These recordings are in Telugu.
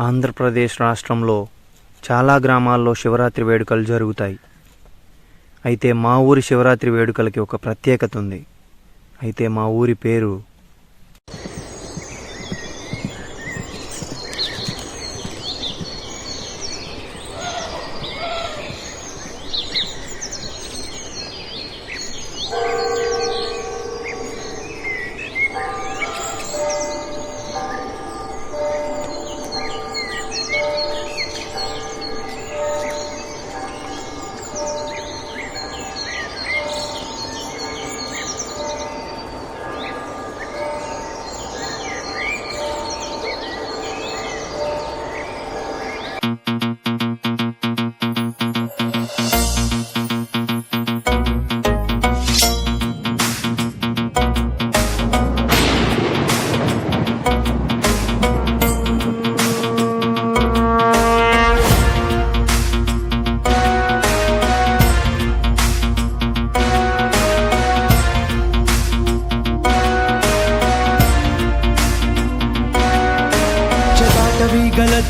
ఆంధ్రప్రదేశ్ రాష్ట్రంలో చాలా గ్రామాల్లో శివరాత్రి వేడుకలు జరుగుతాయి. అయితే మా ఊరి శివరాత్రి వేడుకలకి ఒక ప్రత్యేకత ఉంది. అయితే మా ఊరి పేరు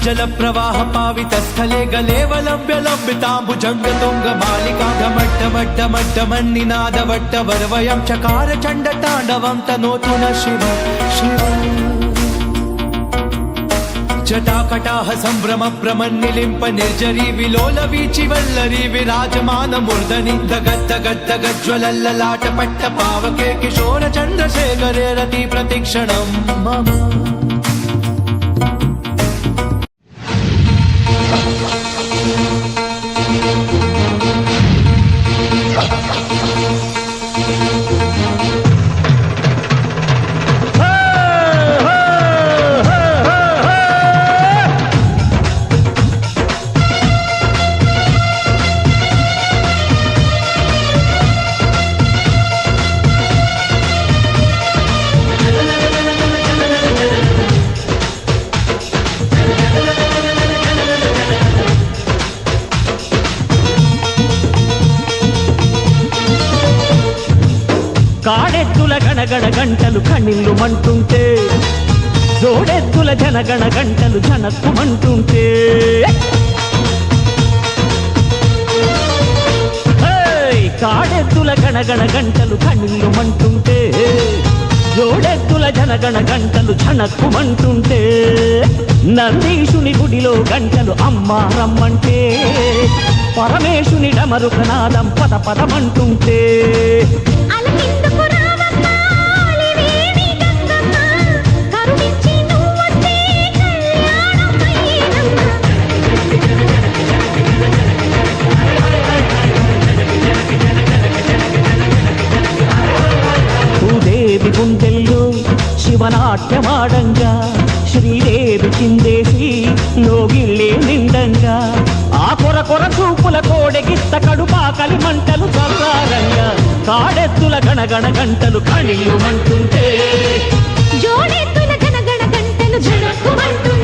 जल प्रवाह पावित स्थले गलेवलंब्य लंबितांबुजंग तुंग मालिका ढमड्ढमड्ढमड्ढमन्निनाद वट्टवर्वयं चकार चंड तांडवं तनोतु न शिव शिव जटाकटाह संभ्रम प्रमन्निलिंप निर्जरी विलोल वीचि वल्लरी विराजमान मूर्धनि दगद्दगद्दगज्ज्वलल्ललाट पट्ट पावके किशोर चंद्रशेखरे रति प्रतिक्षणं मम కాడెత్తుల గణగణ గంటలు కణిల్లు మంటుంటే జోడెత్తుల జనగణ గంటలు జనక్కుమంటుంటే కాడెత్తుల గణగణ గంటలు కణిల్లు మంటుంటే జోడెత్తుల జనగణ గంటలు జనక్కుమంటుంటే నందీశుని గుడిలో గంటలు అమ్మ రమ్మంటే పరమేశుని డమరుకనాదం పద పదమంటుంటే భూదేవి గుండెల్లో శివనాట్యమాడంగా శ్రీదేవి చిందేసి లోగిళ్ళే నిండంగా ఆ కొర కొర చూపుల కోడెగిత్త కడుపాకలి మంటలు చల్లారంగా కాడెత్తుల గణగణ గంటలు కణిల్లు మంటుంటే జోడెత్తుల గణగణ గంటలు జనక్కుమంటుంటే